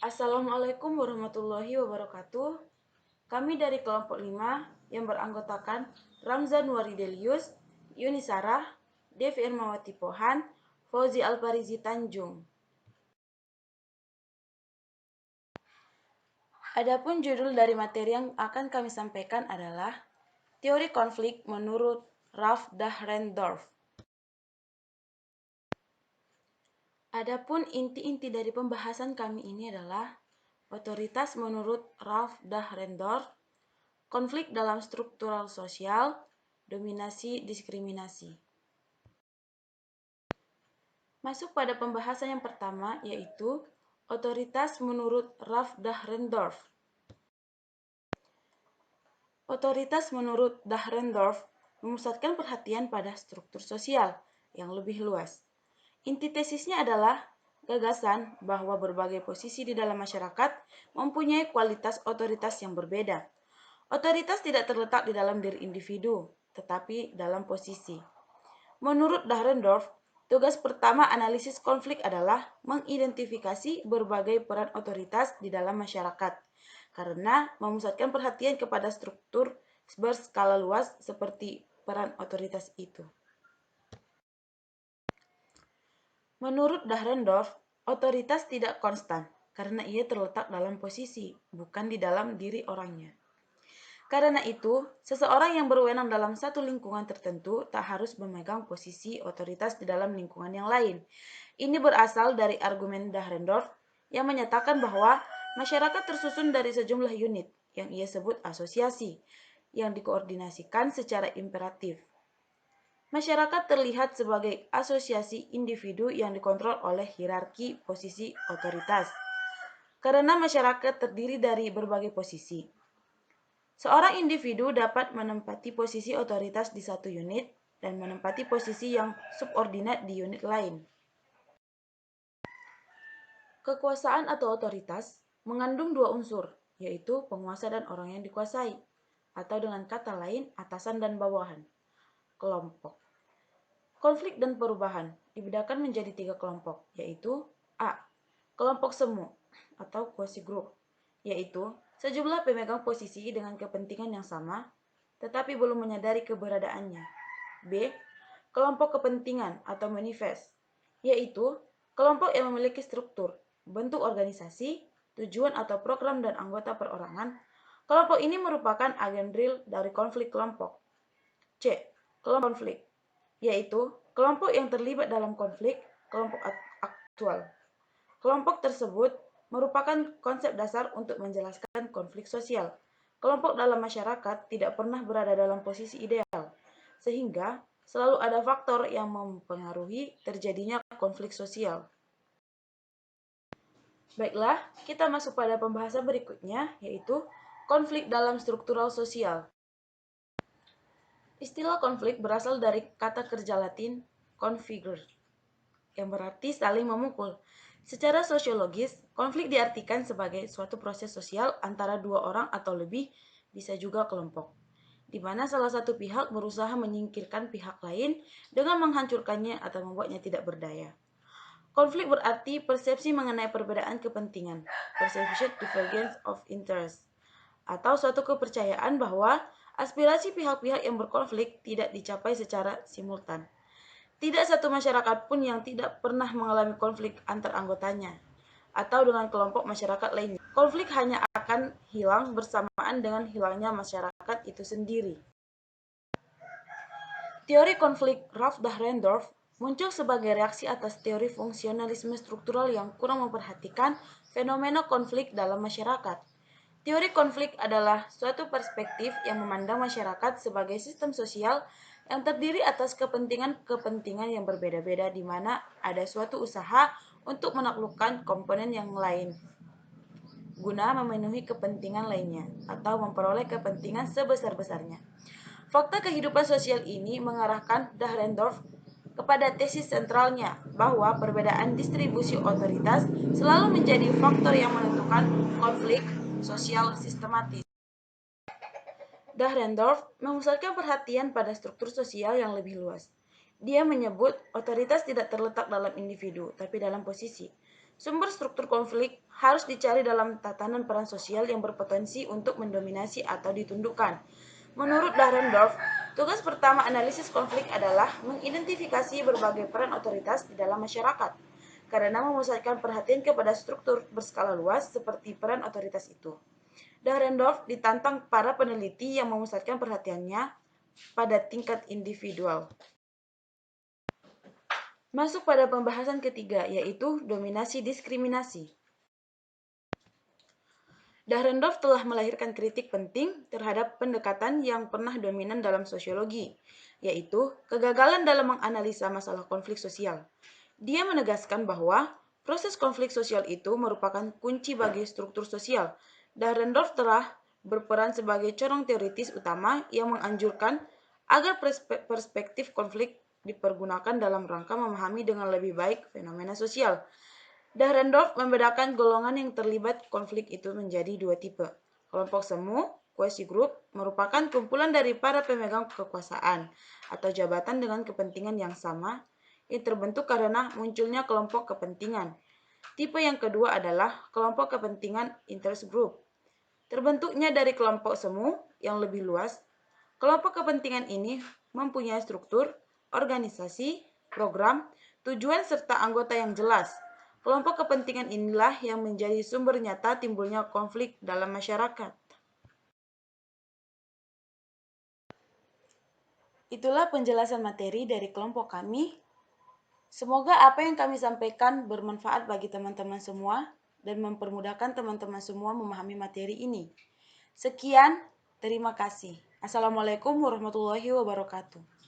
Assalamualaikum warahmatullahi wabarakatuh. Kami dari kelompok 5 yang beranggotakan Ramzan Waridelius, Yuni Sarah, Devi Irmawati Pohan, Fauzi Alparizi Tanjung. Adapun judul dari materi yang akan kami sampaikan adalah Teori Konflik menurut Ralph Dahrendorf. Adapun inti-inti dari pembahasan kami ini adalah otoritas menurut Ralph Dahrendorf, konflik dalam struktural sosial, dominasi diskriminasi. Masuk pada pembahasan yang pertama, yaitu otoritas menurut Ralph Dahrendorf. Otoritas menurut Dahrendorf memusatkan perhatian pada struktur sosial yang lebih luas. Inti tesisnya adalah gagasan bahwa berbagai posisi di dalam masyarakat mempunyai kualitas otoritas yang berbeda. Otoritas tidak terletak di dalam diri individu, tetapi dalam posisi. Menurut Dahrendorf, tugas pertama analisis konflik adalah mengidentifikasi berbagai peran otoritas di dalam masyarakat, karena memusatkan perhatian kepada struktur berskala luas seperti peran otoritas itu. Menurut Dahrendorf, otoritas tidak konstan karena ia terletak dalam posisi, bukan di dalam diri orangnya. Karena itu, seseorang yang berwenang dalam satu lingkungan tertentu tak harus memegang posisi otoritas di dalam lingkungan yang lain. Ini berasal dari argumen Dahrendorf yang menyatakan bahwa masyarakat tersusun dari sejumlah unit yang ia sebut asosiasi, yang dikoordinasikan secara imperatif. Masyarakat terlihat sebagai asosiasi individu yang dikontrol oleh hierarki posisi otoritas. Karena masyarakat terdiri dari berbagai posisi, seorang individu dapat menempati posisi otoritas di satu unit dan menempati posisi yang subordinat di unit lain. Kekuasaan atau otoritas mengandung dua unsur, yaitu penguasa dan orang yang dikuasai, atau dengan kata lain atasan dan bawahan. Kelompok. Konflik dan perubahan dibedakan menjadi 3 kelompok, yaitu A. Kelompok semu atau quasi-group, yaitu sejumlah pemegang posisi dengan kepentingan yang sama, tetapi belum menyadari keberadaannya. B. Kelompok kepentingan atau manifest, yaitu kelompok yang memiliki struktur, bentuk organisasi, tujuan atau program dan anggota perorangan. Kelompok ini merupakan agen real dari konflik kelompok. C. Kelompok konflik, yaitu kelompok yang terlibat dalam konflik kelompok aktual. Kelompok tersebut merupakan konsep dasar untuk menjelaskan konflik sosial. Kelompok dalam masyarakat tidak pernah berada dalam posisi ideal, sehingga selalu ada faktor yang mempengaruhi terjadinya konflik sosial. Baiklah, kita masuk pada pembahasan berikutnya, yaitu konflik dalam struktural sosial. Istilah konflik berasal dari kata kerja Latin configere, yang berarti saling memukul. Secara sosiologis, konflik diartikan sebagai suatu proses sosial antara dua orang atau lebih, bisa juga kelompok, di mana salah satu pihak berusaha menyingkirkan pihak lain dengan menghancurkannya atau membuatnya tidak berdaya. Konflik berarti persepsi mengenai perbedaan kepentingan, perception divergence of interest, atau suatu kepercayaan bahwa aspirasi pihak-pihak yang berkonflik tidak dicapai secara simultan. Tidak satu masyarakat pun yang tidak pernah mengalami konflik antar anggotanya atau dengan kelompok masyarakat lainnya. Konflik hanya akan hilang bersamaan dengan hilangnya masyarakat itu sendiri. Teori konflik Ralph Dahrendorf muncul sebagai reaksi atas teori fungsionalisme struktural yang kurang memperhatikan fenomena konflik dalam masyarakat. Teori konflik adalah suatu perspektif yang memandang masyarakat sebagai sistem sosial yang terdiri atas kepentingan-kepentingan yang berbeda-beda, di mana ada suatu usaha untuk menaklukkan komponen yang lain guna memenuhi kepentingan lainnya atau memperoleh kepentingan sebesar-besarnya. Fakta kehidupan sosial ini mengarahkan Dahrendorf kepada tesis sentralnya bahwa perbedaan distribusi otoritas selalu menjadi faktor yang menentukan konflik sosial sistematis. Dahrendorf memusatkan perhatian pada struktur sosial yang lebih luas. Dia menyebut otoritas tidak terletak dalam individu, tapi dalam posisi. Sumber struktur konflik harus dicari dalam tatanan peran sosial yang berpotensi untuk mendominasi atau ditundukkan. Menurut Dahrendorf, tugas pertama analisis konflik adalah mengidentifikasi berbagai peran otoritas di dalam masyarakat, karena memusatkan perhatian kepada struktur berskala luas seperti peran otoritas itu. Dahrendorf ditantang para peneliti yang memusatkan perhatiannya pada tingkat individual. Masuk pada pembahasan ketiga, yaitu dominasi diskriminasi. Dahrendorf telah melahirkan kritik penting terhadap pendekatan yang pernah dominan dalam sosiologi, yaitu kegagalan dalam menganalisa masalah konflik sosial. Dia menegaskan bahwa proses konflik sosial itu merupakan kunci bagi struktur sosial. Dahrendorf telah berperan sebagai corong teoritis utama yang menganjurkan agar perspektif konflik dipergunakan dalam rangka memahami dengan lebih baik fenomena sosial. Dahrendorf membedakan golongan yang terlibat konflik itu menjadi dua tipe. Kelompok semu, quasi group, merupakan kumpulan dari para pemegang kekuasaan atau jabatan dengan kepentingan yang sama yang terbentuk karena munculnya kelompok kepentingan. Tipe yang kedua adalah kelompok kepentingan interest group. Terbentuknya dari kelompok semu yang lebih luas, kelompok kepentingan ini mempunyai struktur, organisasi, program, tujuan serta anggota yang jelas. Kelompok kepentingan inilah yang menjadi sumber nyata timbulnya konflik dalam masyarakat. Itulah penjelasan materi dari kelompok kami. Semoga apa yang kami sampaikan bermanfaat bagi teman-teman semua dan mempermudahkan teman-teman semua memahami materi ini. Sekian, terima kasih. Assalamualaikum warahmatullahi wabarakatuh.